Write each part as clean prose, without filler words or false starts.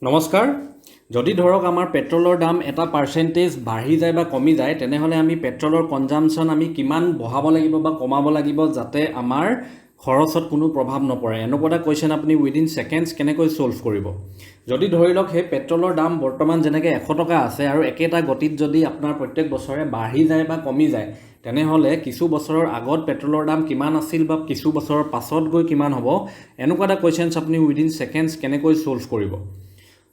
নমস্কাৰ যদি ধৰক আমাৰ পেট্ৰলৰ দাম এটা পাৰ্চেন্টেজ বাঢ়ি যায় বা কমি যায় তেনেহলে আমি পেট্ৰলৰ কনজাম্পশন আমি কিমান বঢ়াব লাগিব বা কমাব লাগিব যাতে আমাৰ খৰচত কোনো প্ৰভাৱ নপৰে এনেকুৱা এটা কোৱেশ্চন আপুনি উইদিন সেকেন্ডছ কেনেকৈ সলভ কৰিব যদি ধৰি লওক হে পেট্ৰলৰ দাম বৰ্তমান যেনেকৈ 100 টকা আছে আৰু একেটা গতিত যদি আপোনাৰ প্ৰত্যেক বছৰে বাঢ়ি যায় বা কমি যায় তেনেহলে কিছু বছৰৰ আগত পেট্ৰলৰ দাম কিমান আছিল বা কিছু বছৰৰ পাছত গৈ কিমান হ'ব এনেকুৱা এটা কোৱেশ্চনছ আপুনি উইদিন সেকেন্ডছ কেনেকৈ সলভ কৰিব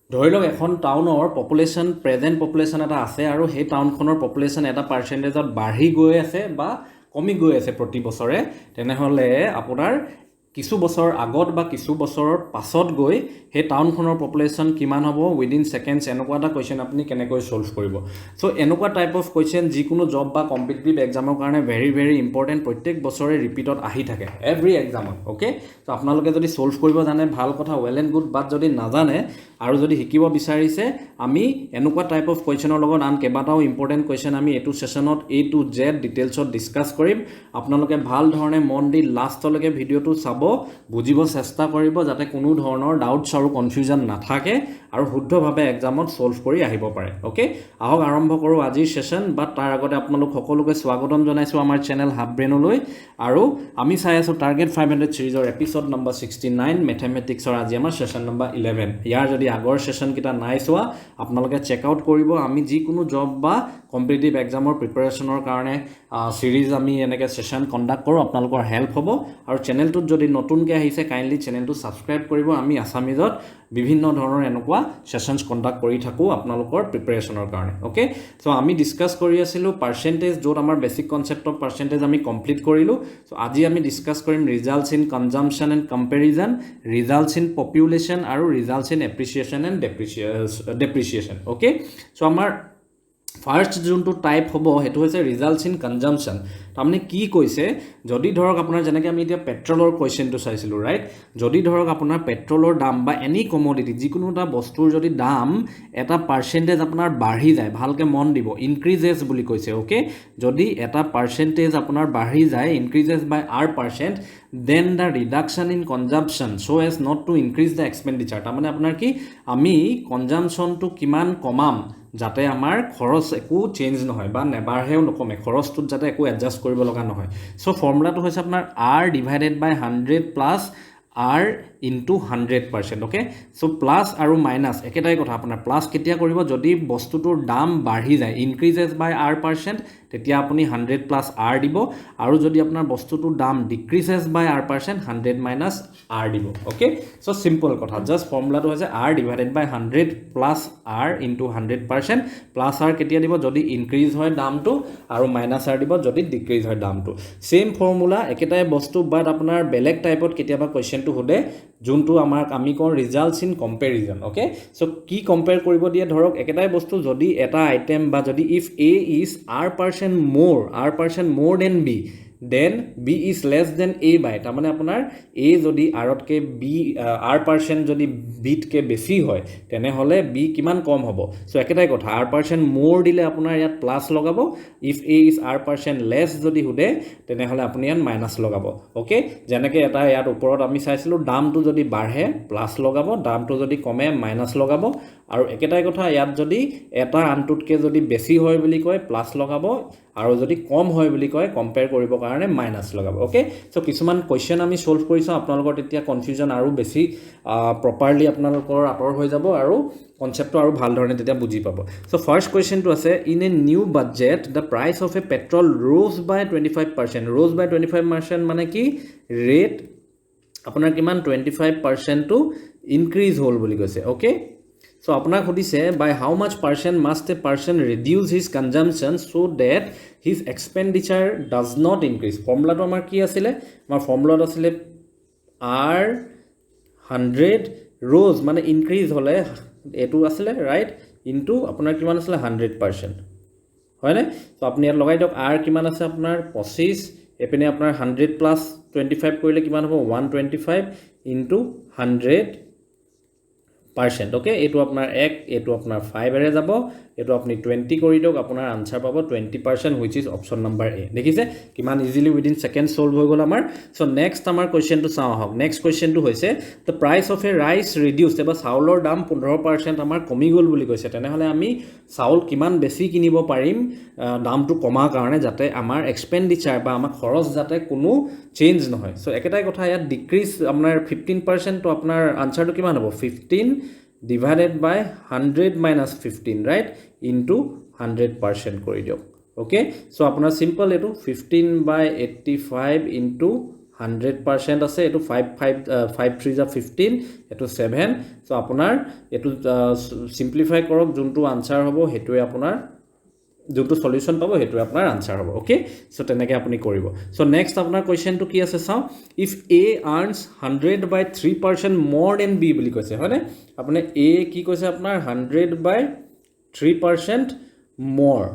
ধৰি লওক এখন টাউনৰ পপুলেশ্যন প্ৰেজেন্ট পপুলেশ্যন এটা আছে আৰু সেই টাউনখনৰ পপুলেশ্যন এটা পাৰ্চেন্টেজত বাঢ়ি গৈ আছে বা কমি গৈ আছে প্ৰতি বছৰে তেনেহলে আপোনাৰ কিছু বছৰ আগত বা কিছু বছৰৰ পাছত গৈ সেই টাউনখনৰ পপুলেশ্যন কিমান হ'ব উইদিন সেকেন্ডছ এনেকুৱা এটা কোৱেশ্চন আপুনি কেনেকৈ সলভ কৰিব সো এনেকুৱা টাইপ অফ কোৱেশ্চন যিকোনো জব বা কম্পিটিটিভ এক্সামৰ কাৰণে ভেৰি ইম্পৰ্টেন্ট প্ৰত্যেক বছৰে ৰিপিটত আহি থাকে এভৰি এক্সামত ওকে তো আপোনালোকে যদি সলভ কৰিব জানে ভাল কথা ওয়েল এণ্ড গুড বাট যদি নাজানে আৰু যদি শিকিব বিচাৰিছে আমি এনেকুৱা টাইপ অফ কোৱেশ্চনৰ লগত আন কেইবাটাও ইম্পৰ্টেন্ট কোৱেশ্চন আমি এটো সেশনত A to Z ডিটেইলছত ডিসকাস কৰিম আপোনালোকে ভাল ধৰণে মন দি লাষ্টলৈকে ভিডিওটো চাব বুজিব চেষ্টা কৰিব যাতে কোনো ধৰণৰ ডাউটছ আৰু কনফিউজন নাথাকে আৰু শুদ্ধভাৱে এক্সামত সলভ কৰি আহিব পাৰে ওকে আহক আৰম্ভ কৰো আজিৰ সেশন বাট তাৰ আগতে আপোনালোক সকলোকে স্বাগতম জনাইছো আমাৰ চেনেল হাব ব্ৰেইনলৈ আৰু আমি চাই আছো টাৰ্গেট 500 সিৰিজৰ এপিসোড নম্বৰ 69 ম্যাথমেটিক্সৰ আজি আমাৰ সেশন নম্বৰ 11 ইয়াৰ যদি আগৰ সেশন কিটা নাই চোৱা আপোনালোকে চেক আউট কৰিব আমি যিকোনো জব বা কম্পিটিটিভ এক্সামৰ প্ৰিপাৰেচনৰ কাৰণে সিৰিজ আমি এনেকে সেশন কন্ডাক্ট কৰো আপোনালোকৰ হেল্প হ'ব আৰু চেনেলটোত যদি নতুনকৈ আহিছে কাইন্ডলি চেনেলটো সাবস্ক্ৰাইব কৰিব আমি আসামিজত বিভিন্ন ধৰণৰ এনেকুৱা সেশনছ কন্ডাক্ট কৰি থাকো আপোনালোকৰ প্ৰিপাৰেচনৰ কাৰণে ওকে সো আমি ডিসকাস কৰি আছিলো পাৰ্চেন্টেজ যত আমাৰ বেসিক কনসেপ্ট অফ পাৰ্চেন্টেজ আমি কমপ্লিট কৰিলো সো আজি আমি ডিসকাস কৰিম results in consumption and comparison results in population আৰু results in appreciation and depreciation okay so আমাৰ ফাৰ্স্ট যোনটো টাইপ হ'ব হেতু হৈছে ৰিজাল্টস ইন কনজাম্পশন তাৰমানে কি কৈছে যদি ধৰক আপোনাৰ যেনেকৈ আমি এতিয়া পেট্ৰলৰ কোৱেশ্চনটো চাইছিলো ৰাইট যদি ধৰক আপোনাৰ পেট্ৰলৰ দাম বা এনি কমোডিটি যিকোনো এটা বস্তুৰ যদি দাম এটা পাৰ্চেন্টেজ আপোনাৰ বাঢ়ি যায় ভালকে মন দিব ইনক্ৰিজেছ বুলি কৈছে ওকে যদি এটা পাৰ্চেন্টেজ আপোনাৰ বাঢ়ি যায় increases by r% then the reduction in consumption so as not to increase the expenditure তাৰমানে আপোনাৰ কি আমি কনজাম্পশনটো কিমান কমাম যাতে আমাৰ খৰচ একো চেঞ্জ নহয় বা নেবাঢ়েও নকমে খৰচটোত যাতে একো এডজাস্ট কৰিব লগা নহয় সো ফৰ্মুলাটো হৈছে আপোনাৰ r divided by 100 plus r into 100% okay so plus আৰু মাইনাস একেটাই কথা আপোনাৰ প্লাস কেতিয়া কৰিব যদি বস্তুটোৰ দাম বাঢ়ি যায় ইনক্ৰিজেছ বাই r% তেতিয়া আপুনি 100 plus r দিব আৰু যদি আপোনাৰ বস্তুটোৰ দাম ডিক্ৰিজেছ বাই r% 100 minus r দিব ওকে সো সিম্পল কথা জাস্ট ফৰ্মুলাটো হৈছে r divided by 100 plus r into 100% plus r কেতিয়া দিব যদি ইনক্ৰিজ হয় দামটো আৰু মাইনাস r দিব যদি ডিক্ৰিজ হয় দামটো সেম ফৰ্মুলা একেটাই বস্তু বাট আপোনাৰ বেলেগ টাইপত কেতিয়াবা কোৱেশ্চনটো হোদে যোনটো আমাৰ আমি কোন ৰিজাল্টস ইন কম্পেৰিজন ওকে সো কি কম্পেয়াৰ কৰিব দিয়ে ধৰক একেটাই বস্তু যদি এটা আইটেম বা যদি if a is r% more than b then b is less than a by তাৰমানে আপোনাৰ a যদি r তকে b r% যদি b তকে বেছি হয় তেনেহলে b কিমান কম হ'ব সো একেটাই কথা r% more দিলে আপোনাৰ ইয়াত প্লাস লগাব if a is r% less যদি হোদে তেনেহলে আপুনি ইয়াত মাইনাস লগাব ওকে যেনেকৈ এটা ইয়াত ওপৰত আমি চাইছিলো দামটো যদি বাঢ়ে প্লাস লগাব দামটো যদি কমে মাইনাস লগাব আৰু একেটাই কথা ইয়াত যদি এটা আনটোতকে যদি বেছি হয় বুলি কয় প্লাস লগাব আৰু যদি কম হয় বুলি কয় কম্পেয়াৰ কৰিব কাৰণে মাইনাস লগাব ওকে সো কিছুমান কোৱেশ্চন আমি সলভ কৰিছো আপোনালোকৰ তেতিয়া কনফিউজন আৰু বেছি প্ৰপাৰলি আপোনালোকৰ আতৰ হৈ যাব আৰু কনসেপ্টটো আৰু ভাল ধৰণে তেতিয়া বুজি পাব সো ফাৰ্স্ট কোৱেশ্চনটো আছে in a new budget the price of A petrol rose by 25% মানে কি ৰেট আপোনাৰ কিমান 25% টো ইনক্ৰিজ হ'ল বুলি কৈছে ওকে so আপোনাক খুদিছে by how much percent must a person reduce his consumption so that his expenditure does not increase ফৰ্মুলাটো আমাৰ কি আছিল আমাৰ ফৰ্মুলাটো আছিল r 100 rose মানে ইনক্ৰিজ হলে এটো আছিল ৰাইট ইনটু আপোনাৰ কিমান আছিল 100% হয় না তো আপুনি ইয়াত লগাই দিয়ক r কিমান আছে আপোনাৰ 25 এপিনে আপোনাৰ 100 প্লাস 25 কৰিলে কিমান হ'ব 125 ইনটু 100% ওকে এটো আপোনাৰ 1 এটো আপোনাৰ 5 এৰে যাব এটো আপনি 20 কৰি দিওক আপোনাৰ আনসাৰ পাব 20% which is option number A দেখিছে কিমান ইজিলি উইদিন সেকেন্ড সলভ হৈ গল আমাৰ সো নেক্সট আমাৰ কোৱেশ্চনটো চাও আহক নেক্সট কোৱেশ্চনটো হৈছে the price of a rice reduced এবা চাউলৰ দাম 15% আমাৰ কমি গল বুলি কৈছে তেনেহলে আমি চাউল কিমান বেছি কিনিব পাৰিম দামটো কমা কাৰণে যাতে আমাৰ এক্সপেন্ডিচাৰ বা আমাৰ খৰচ যাতে কোনো চেঞ্জ নহয় সো একেটাই কথা ইয়াত ডিক্ৰিজ আপোনাৰ 15% তো আপোনাৰ আনসাৰটো কিমান হ'ব 15 divided by 100 minus 15 right into 100% কৰি দিওক okay so আপোনাৰ সিম্পল এটো 15 by 85 into 100% আছে এটো 5 3 15 এটো 7 so আপোনাৰ এটো সিম্পলিফাই কৰক যোনটো আনসাৰ হ'ব হেতুৱে আপোনাৰ যোনটো সলিউশন পাবো হেতু আপোনাৰ আনসাৰ হ'ব ওকে সো তেনেকে আপুনি কৰিব সো নেক্সট আপোনাৰ কোৱেশ্চনটো কি আছে চাও if a earns 100 by 3% more than b বুলি কৈছে হয়নে আপুনি a কি কৈছে আপোনাৰ 100 by 3% more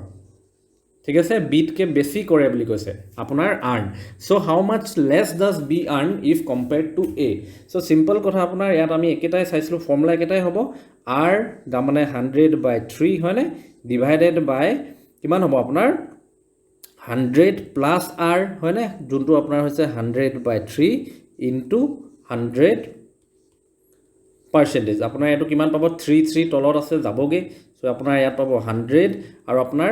ঠিক আছে b কে বেছি কৰে বুলি কৈছে আপোনাৰ earn so how much less does b earn if compared to a so simple কথা আপোনাৰ ইয়াত আমি একেটাই চাইছিলো ফৰ্মুলা একেটাই হ'ব r দাম মানে 100 by 3 হয়নে divided by কিমান হ'ব আপোনাৰ 100 plus r হয়নে যোনটো আপোনাৰ হৈছে 100 by 3 into 100% আপোনাৰ এটো কিমান পাব 3 তলত আছে যাবগে সো আপোনাৰ ইয়াত পাব 100 আৰু আপোনাৰ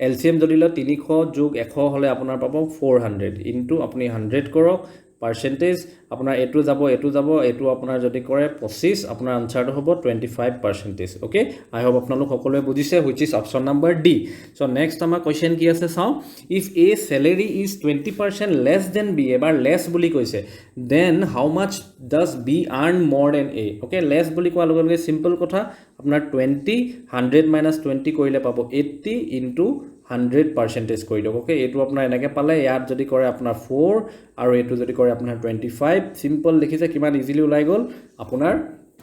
এলসিএম যদি ল 300 যোগ 100 হলে আপোনাৰ পাব 400 into আপুনি 100 কৰক পাৰ্সেন্টেজ আপোনাৰ এটো যাব এটো আপোনাৰ যদি কৰে 25 আপোনাৰ আনসাৰটো হ'ব 25% ওকে আই হোপ আপোনালোক সকলোৱে বুজিছে which is option number D so next আমাৰ কোৱেশ্চন কি আছে চাও if a salary is 20% less than b এবাৰ less বুলি কৈছে then how much does b earn more than a okay less বুলি কোৱা লগে লগে সিম্পল কথা আপোনাৰ 20 100 minus 20 কৰিলে পাব 80 into 100% কৰি দিওক ওকে এটো আপোনাৰ এনেকে পালে ইয়াত যদি কৰে আপোনাৰ 4 আৰু এটো যদি কৰে আপোনাৰ 25 সিম্পল লিখিছে কিমান ইজিলি ওলাই গল আপোনাৰ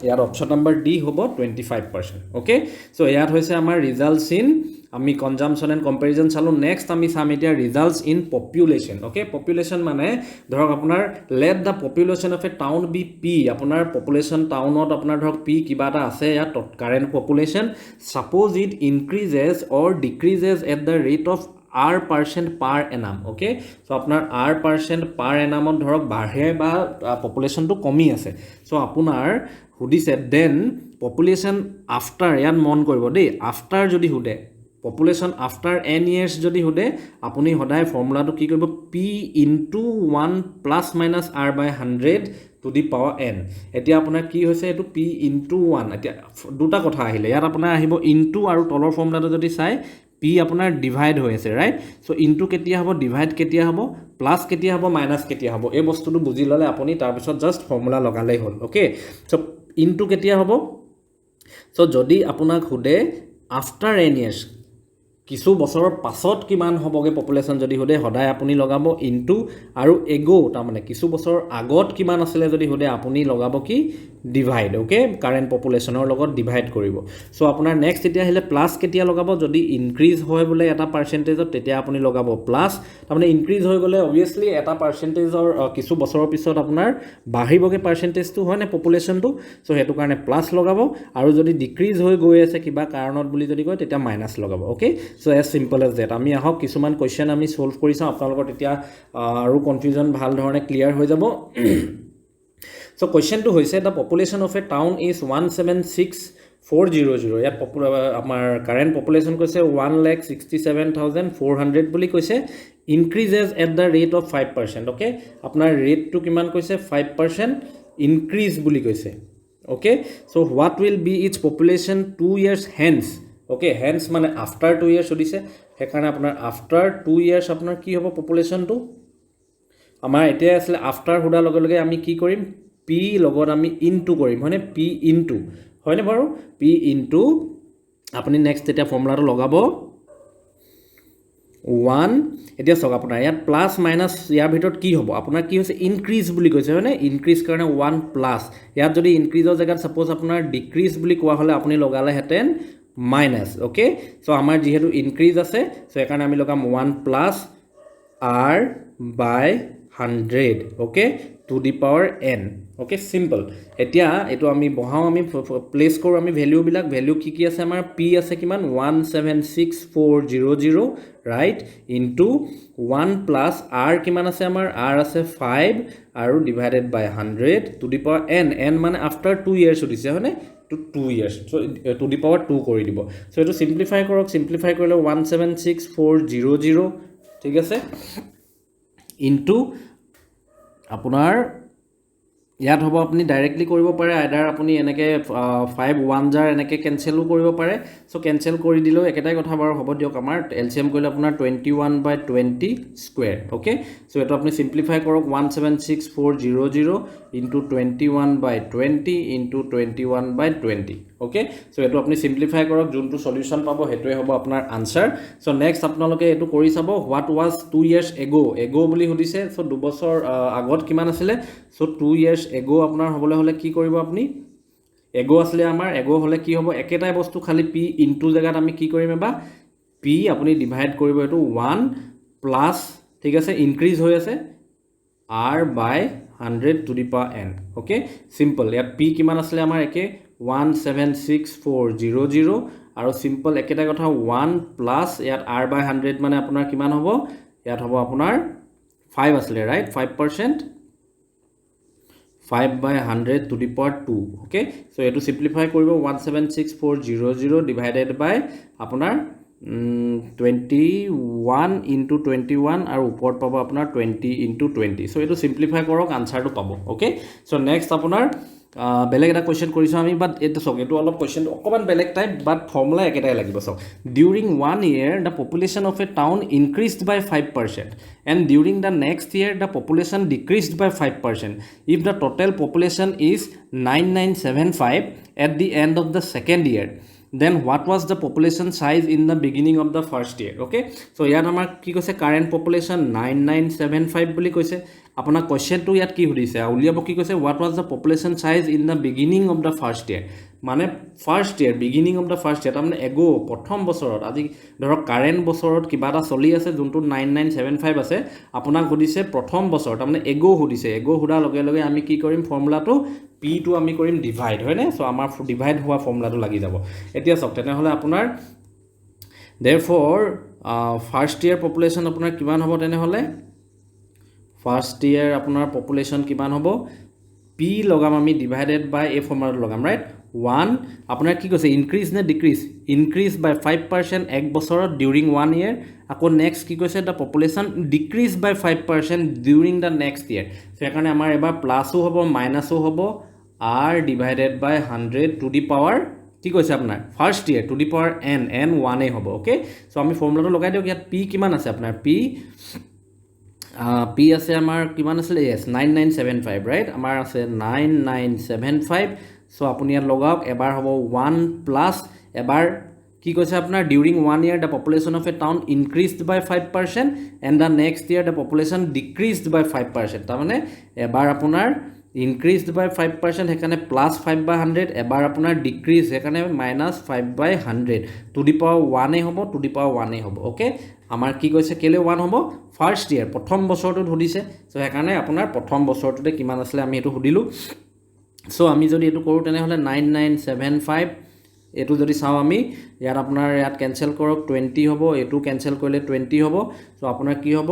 ইয়াৰ অপচন নম্বৰ ডি হ'ব 25% ওকে সো ইয়াত হৈছে আমাৰ ৰিজাল্টস ইন আমি কনজাম্পশন এন্ড কম্পাৰিজন চালো নেক্সট আমি চাম এতিয়া results in population okay population মানে ধৰক আপোনাৰ let the population of a town be P আপোনাৰ পপুলেশন টাউনত আপোনাৰ ধৰক পি কিবা এটা আছে ইয়াত current population suppose it increases or decreases at the rate of r% per annum okay so আপোনাৰ r% per annum ধৰক বাঢ়ে বা পপুলেশনটো কমি আছে সো আপোনাৰ হুদিছে দেন পপুলেশন আফটাৰ ইয়াত মন কৰিব দেই আফটাৰ যদি হুদে পপুলেশন আফটাৰ n years যদি হুদে আপুনি সদায় ফৰ্মুলাটো কি কৰিব p into 1 plus minus r by 100 to the power n এতিয়া আপোনাৰ কি হৈছে এটো p into 1 এতিয়া দুটা কথা আহিলে ইয়াত আপোনাৰ আহিব into আৰু তলৰ ফৰ্মুলাটো যদি চাই p আপোনাৰ ডিভাইড হৈ আছে ৰাইট সো ইনটু কেতিয়া হ'ব ডিভাইড কেতিয়া হ'ব প্লাস কেতিয়া হ'ব মাইনাস কেতিয়া হ'ব এই বস্তুটো বুজি ললে আপুনি তাৰ পিছত জাস্ট ফৰ্মুলা লগালেই হ'ল ওকে সো ইনটু কেতিয়া হ'ব সো যদি আপোনাক হুদে আফটাৰ n years কিছু বছৰৰ পাছত কিমান হ'বগে পপুলেশন যদি হুদে সদায় আপুনি লগাব ইনটু আৰু এগো তাৰ মানে কিছু বছৰ আগত কিমান আছিল যদি হুদে আপুনি লগাব কি ডিভাইড ওকে কারেন্ট পপুলেশনৰ লগত ডিভাইড কৰিব সো আপোনাৰ নেক্সট এতিয়া আহিলে প্লাস কেতিয়া লগাব যদি ইনক্ৰিজ হয় বলে এটা পাৰ্সেন্টেজত তেতিয়া আপুনি লগাব প্লাস তাৰ মানে ইনক্ৰিজ হৈ গলে অবিয়াসলি এটা পাৰ্সেন্টেজৰ কিছু বছৰৰ পিছত আপোনাৰ বাঢ়িবগে পাৰ্সেন্টেজটো হয় না পপুলেশনটো সো হেতু কাৰণে প্লাস লগাব আৰু যদি ডিক্ৰিজ হৈ গৈ আছে কিবা কাৰণত বুলি যদি কয় তেতিয়া মাইনাস লগাব okay so as simple as that আমি আহক কিছুমান কোৱেশ্চন আমি সলভ কৰিছো আপোনালোকৰ তেতিয়া আৰু কনফিউজন ভাল ধৰণে ক্লিয়াৰ হৈ যাব So question to hoise the population of a town is 176,400 ইয়াত আমাৰ current population কৈছে 1,67,400 বুলি কৈছে increases at the rate of 5% okay আপোনাৰ rate to কিমান কৈছে 5% increase বুলি কৈছে okay so what will be its population 2 years hence okay hence মানে after 2 years হদিছে হেকাৰণে আপোনাৰ after 2 years আপোনাৰ কি হ'ব population to আমাৰ এতিয়া আসলে after হুডা লগে লগে আমি কি কৰিম p লগত আমি ইনটু কৰিম মানে p ইনটু হয়নে বাৰু p ইনটু আপুনি নেক্সট এটা ফৰ্মুলাটো লগাব 1 এতিয়া সক আপোনাৰ ইয়াত প্লাস মাইনাস ইয়াৰ ভিতৰত কি হ'ব আপোনাৰ কি হৈছে ইনক্ৰিজ বুলি কৈছে হয়নে ইনক্ৰিজ কাৰণে 1 প্লাস ইয়াত যদি ইনক্ৰিজৰ জায়গাত সাপোজ আপোনাৰ ডিক্ৰিজ বুলি কোৱা হলে আপুনি লগালে হেতেন মাইনাস ওকে সো আমাৰ যেহেতু ইনক্ৰিজ আছে সো একাৰণে আমি লগাম 1 plus r by 100 okay two the power n okay simple এতিয়া এটো আমি বহাও আমি প্লেস কৰো আমি ভ্যালু কি আছে আমাৰ p আছে কিমান 176400 ৰাইট ইনটু 1 প্লাস r কিমান আছে আমাৰ r আছে 5 আৰু divided by 100 to the power n মানে আফটাৰ 2 ইয়াৰ্স দিছে হয়নে to 2 years so to the power 2 কৰি দিব so এটো সিম্পলিফাই কৰক সিম্পলিফাই কৰিলে 176400 ঠিক আছে ইনটু আপোনাৰ ইয়াত হ'ব আপুনি ডাইৰেক্টলি কৰিব পাৰে আইদাৰ আপুনি এনেকে 5 1 জাৰ এনেকে কেনসেলও কৰিব পাৰে সো কেনসেল কৰি দিলেও একেটাই কথা বাৰু হ'ব দিয়ক আমাৰ এলসিএম কৰিলে আপোনাৰ 21/20 স্কয়াৰ ওকে সো এটো আপুনি সিম্পলিফাই কৰক 176400 into 21/20 into 21/20 ওকে সো এটো আপুনি সিম্পলিফাই কৰক যোনটো সলিউশন পাব হেটোৱে হ'ব আপোনাৰ আনসাৰ সো নেক্সট আপোনালোকে এটো কৰি চাব হোৱাট ওয়াজ 2 ইয়াৰ্স এগো বুলি সুধিছে সো 2 বছৰ আগত কিমান আছিল সো 2 ইয়াৰ্স এগো আপোনাৰ হ'বলে হলে কি কৰিব আপুনি এগো আসলে আমাৰ এগো হলে কি হ'ব একেটাই বস্তু খালি p ইনটু জাগাত আমি কি কৰিম এবা p আপুনি ডিভাইড কৰিব এটো 1 প্লাস ঠিক আছে ইনক্রিজ হৈ আছে r by 100 to the power n okay simple ইয়াত p কিমান আসলে আমাৰ একে 176400 আৰু simple একেটা কথা 1 প্লাস ইয়াত r by 100 মানে আপোনাৰ কিমান হ'ব ইয়াত হ'ব আপোনাৰ 5 আসলে right 5% 5 by 100 to the power 2 okay so এটো সিম্পলিফাই কৰিব 176400 divided by আপোনাৰ 21 into 21 আৰু ওপৰত পাব আপোনাৰ 20 into 20 so এটো সিম্পলিফাই কৰক আনসাৰটো পাব ওকে so next আপোনাৰ বেলেগ এটা কোৱেশ্চন কৰিছো আমি বাট এটো সক এটো অলপ কোৱেশ্চন অকমান বেলেগ টাইপ বাট ফৰ্মুলা একেটাই লাগিব সক during 1 year the population of a town increased by 5% and during the next year the population decreased by 5% if the total population is 9975 at the end of the second year then what was the population size in the beginning of the first year okay so ইয়াত আমাৰ কি কৈছে current population 9975 বুলি কৈছে আপোনাৰ কোৱেশ্চনটো ইয়াত কি সুধিছে উলিয়াব কি কৈছে what was the population size in the beginning of the first year মানে first year beginning of the first year মানে এগো প্রথম বছৰত আজি ধৰক কাৰেন্ট বছৰত কিবা এটা চলি আছে যোনটো 9975 আছে আপোনাক সুধিছে প্ৰথম বছৰত মানে এগো সুধিছে এগো হুডা লগে লগে আমি কি কৰিম ফৰ্মুলাটো p টো আমি কৰিম ডিভাইড হয়নে সো আমাৰ ডিভাইড হোৱা ফৰ্মুলাটো লাগি যাব এতিয়া সক তেনে হলে আপোনাৰ therefore ফাৰ্স্ট ইয়াৰ পপুলেশন আপোনাৰ কিমান হ'ব তেনে হলে ফাৰ্স্ট ইয়াৰ আপোনাৰ পপুলেশন কিমান হ'ব p লগাম আমি ডিভাইডেড বাই এ ফৰ্মুলাটো লগাম ৰাইট 1 আপোনাৰ কি কৈছে ইনক্ৰিজ নে ডিক্ৰিজ ইনক্ৰিজ বাই 5% এক বছৰত ডিউৰিং 1 ইয়াৰ আকৌ নেক্সট কি কৈছে the population decrease by 5% during the next year সেইকাৰণে আমাৰ এবাৰ প্লাসও হ'ব মাইনাসও হ'ব r divided by 100 to the power কি কৈছে আপোনাৰ first year to the power n 1 এ হ'ব ওকে সো আমি ফৰ্মুলাটো লগাই দিও ইয়াত p কিমান আছে আপোনাৰ p আছে আমাৰ কিমান আছিল yes 9975 ৰাইট আমাৰ আছে 9975 সো আপুনি ইয়াত লগাওক এবাৰ হ'ব 1 প্লাস এবাৰ কি কৈছে আপোনাৰ during 1 year the population of a town increased by 5% and the next year the population decreased by 5% তাৰ মানে এবাৰ আপোনাৰ ইনক্ৰিজড বাই 5% হেকানে প্লাস 5 বাই 100 এবাৰ আপোনাৰ ডিক্ৰিজ হেকানে minus 5 by 100 to the power 1 এ হ'ব টু দি পাৱাৰ 1 এ হ'ব ওকে আমাৰ কি কৈছে কেলে 1 হ'ব ফাৰ্স্ট ইয়াৰ প্ৰথম বছৰটো ধৰিছে সো হেকানে আপোনাৰ প্ৰথম বছৰটোতে কিমান আছিল আমি এটো সুধিলো সো আমি যদি এটো কৰো তেনে হলে 9975 এটো যদি চাও আমি ইয়াত আপোনাৰ ইয়াত ক্যান্সেল কৰক 20 হ'ব এটো ক্যান্সেল কৰিলে 20 হ'ব সো আপোনাৰ কি হ'ব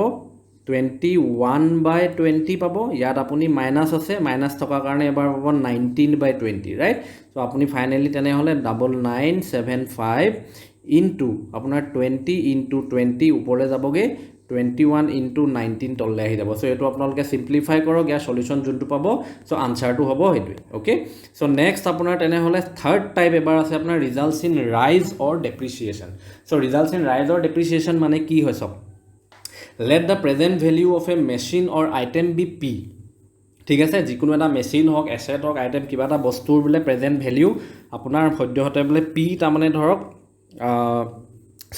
21/20 পাব ইয়াত আপুনি মাইনাস আছে মাইনাস থকা কাৰণে এবাৰ পাব 19/20 ৰাইট সো আপুনি ফাইনালি তেনে হলে 9975 ইনটু আপোনাৰ 20 ইনটু 20 ওপৰলে যাবগে 21 into 19 তললে আহি যাব সো এটো আপোনালোকে সিম্পলিফাই কৰক ইয়াৰ সলিউশন যোনটো পাব সো আনসাৰটো হ'ব হেতু ওকে সো নেক্সট আপোনাৰ তেনে হলে থাৰ্ড টাইপ এবাৰ আছে আপোনাৰ ৰিজাল্টস ইন ৰাইজ অৰ ডেপ্ৰিসিয়েশন সো ৰিজাল্টস ইন ৰাইজ অৰ ডেপ্ৰিসিয়েশন মানে কি হয় সব let the present value of a machine or item be p ঠিক আছে যিকোনো এটা মেচিন হক এসেট হক আইটেম কিবা এটা বস্তুৰ বলে প্ৰেজেন্ট ভ্যালু আপোনাৰ সদ্যহতে বলে p তা মানে ধৰক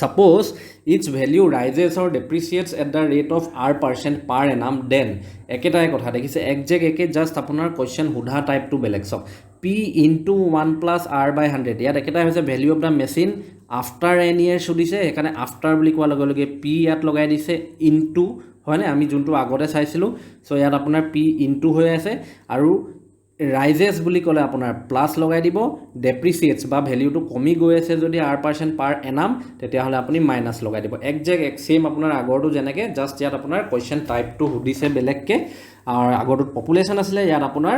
suppose its value rises or depreciates at the rate of r% per annum then একেটাই কথা দেখিছে একজেক্ট একে জাস্ট আপোনাৰ কোৱেশ্চন হুধা টাইপ টু বেলেগ সব p into 1 plus r by 100 ইয়াত একেটাই হৈছে value of the machine after N year সুধিছে এখানে আফটাৰ বুলি কোৱা লগে লগে p ইয়াত লগাই দিছে ইনটু হয়নে আমি যোনটো আগতে চাইছিলোঁ সো ইয়াত আপোনাৰ p ইনটু হৈ আছে আৰু ৰাইজেছ বুলি ক'লে আপোনাৰ প্লাছ লগাই দিব ডেপ্ৰিচিয়েটছ বা ভ্যালুটো কমি গৈ আছে যদি r% পাৰ এনাম তেতিয়াহ'লে আপুনি মাইনাছ লগাই দিব একজেক্ট সেম আপোনাৰ আগৰটো যেনেকৈ জাষ্ট ইয়াত আপোনাৰ কোৱেশ্চন টাইপটো সুধিছে বেলেগকৈ আৰু আগৰটোত পপুলেশ্যন আছিলে ইয়াত আপোনাৰ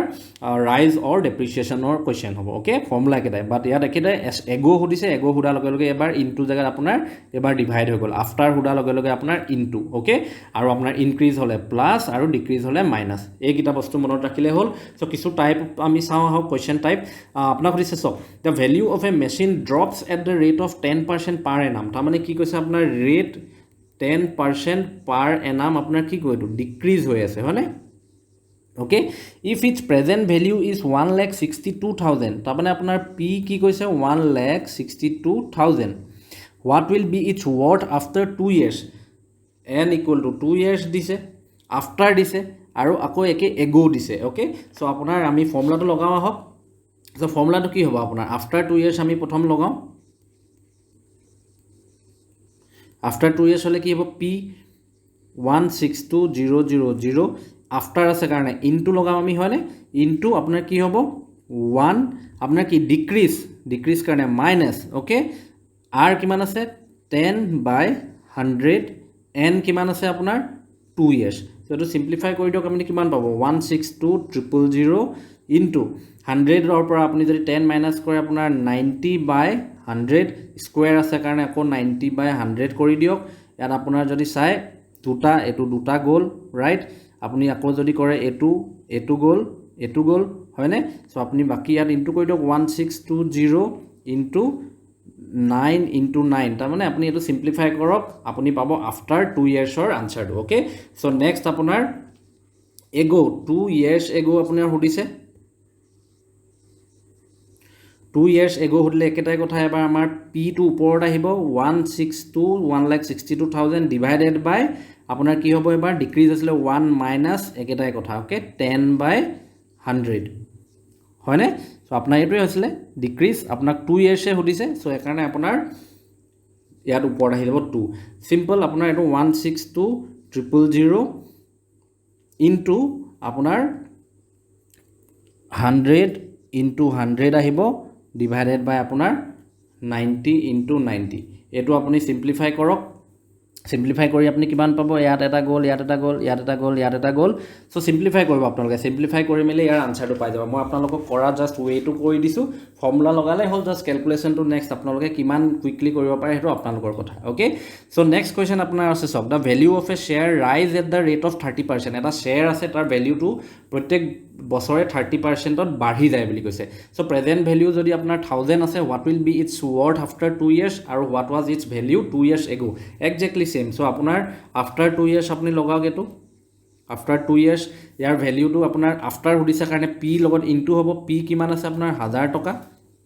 ৰাইজ অৰ ডেপ্ৰিচিয়েশ্যনৰ কোৱেশ্চন হ'ব ওকে ফৰ্মুলা একেটাই বাট ইয়াত একেটাই এগো সুধিছে এগো সুধাৰ লগে লগে এবাৰ ইনটু জেগাত আপোনাৰ এবাৰ ডিভাইড হৈ গ'ল আফটাৰ সুধাৰ লগে লগে আপোনাৰ ইনটু ওকে আৰু আপোনাৰ ইনক্ৰিজ হ'লে প্লাছ আৰু ডিক্ৰিজ হ'লে মাইনাছ এইকেইটা বস্তু মনত ৰাখিলে হ'ল সো কিছু টাইপ আমি চাওঁ আহক কোৱেশ্চন টাইপ আপোনাক সুধিছে চাওক the value of A machine drops at the rate of 10% পাৰ এনাম তাৰমানে কি কৈছে আপোনাৰ ৰেট 10% পাৰ এনাম আপোনাৰ কি কয় এইটো ডিক্ৰিজ হৈ আছে হয়নে okay if its present value is 1,62,000 তাৰমানে আপোনাৰ p কি কৈছে 1,62,000 what will be its worth after 2 years n equal to 2 years দিছে after দিছে আৰু আকৌ একে ago দিছে okay so আপোনাৰ আমি ফৰ্মুলাটো লগাও আহক so ফৰ্মুলাটো কি হ'ব আপোনাৰ after 2 years আমি প্ৰথম লগাও after 2 years হলে কি হ'ব p 162,000 আফটাৰ আছে কাৰণে ইনটু লগাম আমি হয়নে ইনটু আপোনাৰ কি হ'ব 1 আপোনাৰ কি ডিক্ৰিজ কাৰণে মাইনাস ওকে r কিমান আছে 10/100 n কিমান আছে আপোনাৰ 2 ইয়াৰ্স সো এটো সিম্পলিফাই কৰি দিওক আপুনি কিমান পাব 162,000 ইনটু 100 ৰ পৰা আপুনি যদি 10 মাইনাস কৰে আপোনাৰ 90/100 স্কয়াৰ আছে কাৰণে আকৌ 90/100 কৰি দিওক ইয়াত আপোনাৰ যদি চাই দুটা এটো দুটা গ'ল ৰাইট আপুনি আকৌ যদি কৰে এটু গ'ল হয়নে সো আপুনি বাকি ইয়াত ইনটু কৰি দিওক 1620 ইনটু 9 ইনটু 9 তাৰ মানে আপুনি এটো সিম্পলিফাই কৰক আপুনি পাব আফটাৰ 2 ইয়াৰ্সৰ আনসাৰটো ওকে সো নেক্সট আপোনাৰ এগো 2 ইয়াৰ্স এগো আপোনাৰ সুধিছে 2 ইয়াৰ্স এগো হলে একেটাই কথা এবাৰ আমাৰ p টো ওপৰত আহিব 1,62,000 ডিভাইডেড বাই আপোনাৰ কি হ'ব এবাৰ ডিক্ৰিজ আছিল 1 মাইনাস একেটাই কথা ওকে 10/100 হয়নে সো আপোনাৰ এইটোই হৈছিল ডিক্ৰিজ আপোনাক 2 ইয়াৰ্সে সুধিছে সো একাৰণে আপোনাৰ ইয়াত ওপৰত আহি যাব 2 সিম্পল আপোনাৰ এটো 162,000 ইনটু আপোনাৰ 100 ইনটু 100 আহিব ডিভাইডেড বাই আপোনাৰ 90 ইনটু 90 এটো আপুনি সিম্পলিফাই কৰক সিম্পলিফাই কৰি আপুনি কিমান পাব ইয়াত এটা গ'ল ইয়াত এটা গ'ল ইয়াত এটা গ'ল ইয়াত এটা গ'ল সো সিম্পলিফাই কৰিব আপোনালোকে সিম্পলিফাই কৰি মেলি ইয়াৰ আনসাৰটো পাই যাব মই আপোনালোকক কৰা জাস্ট ওয়েটো কৰি দিছো ফৰ্মুলা লগালে হল জাস্ট ক্যালকুলেশনটো নেক্সট আপোনালোকে কিমান কুইকলি কৰিব পাৰে হেটো আপোনালোকৰ কথা ওকে সো নেক্সট কোৱেশ্চন আপোনাৰ আছে সব দা ভ্যালু অফ এ শেয়াৰ ৰাইজ এট দা ৰেট অফ 30% এটা শেয়াৰ আছে তাৰ ভ্যালুটো প্ৰত্যেক বছৰে 30% ত বাঢ়ি যায় বুলি কৈছে সো প্ৰেজেন্ট ভ্যালু যদি আপোনাৰ 1000 আছে what will be its worth after 2 years আৰু what was its value 2 years ago exactly same so আপোনাৰ after 2 years আপুনি লগাওক এটো after 2 years ইয়াৰ ভ্যালুটো আপোনাৰ after সুধিছে কাৰণে p লগত ইনটু হ'ব p কিমান আছে আপোনাৰ 1000 টকা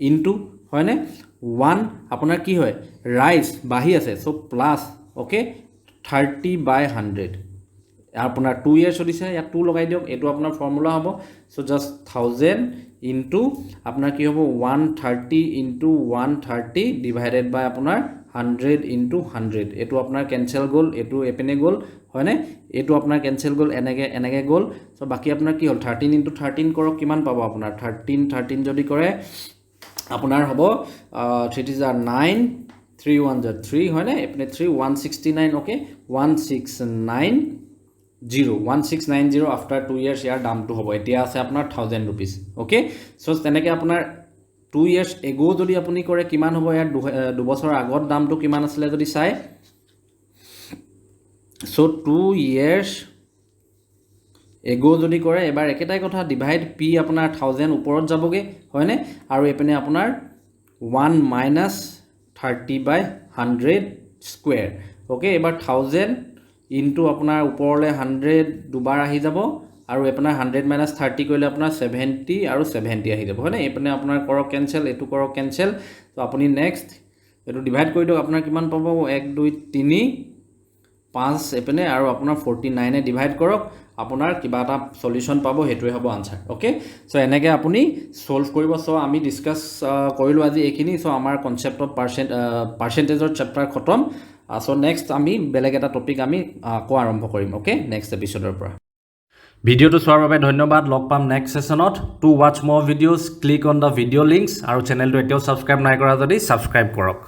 ইনটু হয়নে 1 আপোনাৰ কি হয় ৰাইজ বাঢ়ি আছে সো প্লাস ওকে 30/100 আপোনাৰ 2 ইয়াৰ্স হদিছে ইয়া 2 লগাই দিওক এটো আপোনাৰ ফৰ্মুলা হ'ব সো জাস্ট 1000 ইনটু আপোনাৰ কি হ'ব 130 ইনটু 130 ডিভাইডেড বাই আপোনাৰ 100 ইনটু 100 এটো আপোনাৰ ক্যান্সেল গ'ল এটো এপেনে গ'ল হয়নে এটো আপোনাৰ ক্যান্সেল গ'ল এনেকে গ'ল সো বাকি আপোনাৰ কি হ'ল 13 ইনটু 13 কৰক কিমান পাব আপোনাৰ 13 যদি কৰে আপোনাৰ হ'ব 3 is 9 3 1 3 হয়নে এপনে 3 169 ওকে 1690 after 2 years ইয়াৰ দামটো হ'ব এতিয়া আছে আপোনাৰ 1000 rupees ওকে সো তেনেকে আপোনাৰ 2 years ago যদি আপুনি কৰে কিমান হ'ব ইয়াৰ 2 বছৰ আগত দামটো কিমান আছিল যদি চাই সো 2 years ago যদি কৰে এবাৰ একেটাই কথা ডিভাইড p আপোনাৰ 1000 ওপৰত যাবগে হয়নে আৰু এপনে আপোনাৰ 1 minus 30/100 square ওকে এবাৰ 1000 ইনটু আপোনাৰ ওপৰলে 100 দুবাৰ আহি যাব আৰু আপোনাৰ 100 minus 30 কৰিলে আপোনাৰ 70 আৰু 70 আহি যাব হয়নে এপনে আপোনাৰ কৰক ক্যান্সেল এটো কৰক ক্যান্সেল তো আপুনি নেক্সট এটো ডিভাইড কৰি দিওক আপোনাৰ কিমান পাব 1 2 3 5 এপনে আৰু আপোনাৰ 49 এ ডিভাইড কৰক আপোনাৰ কিবা এটা সলিউশন পাব হেটোৱে হ'ব আনসাৰ ওকে সো এনেকে আপুনি সলভ কৰিব সো আমি ডিসকাস কৰিলো আজি এইখিনি সো আমাৰ কনসেপ্ট অফ পাৰ্সেন্টেজৰ চ্যাপ্টাৰ খতম চ' নেক্সট আমি বেলেগ এটা টপিক আমি আকৌ আৰম্ভ কৰিম অ'কে নেক্সট এপিছ'ডৰ পৰা ভিডিঅ'টো চোৱাৰ বাবে ধন্যবাদ লগ পাম নেক্সট ছেশ্যনত টু ৱাচ মোৰ videos click on the video' links আৰু চেনেলটো এতিয়াও ছাবস্ক্ৰাইব নাই কৰা যদি ছাবস্ক্ৰাইব কৰক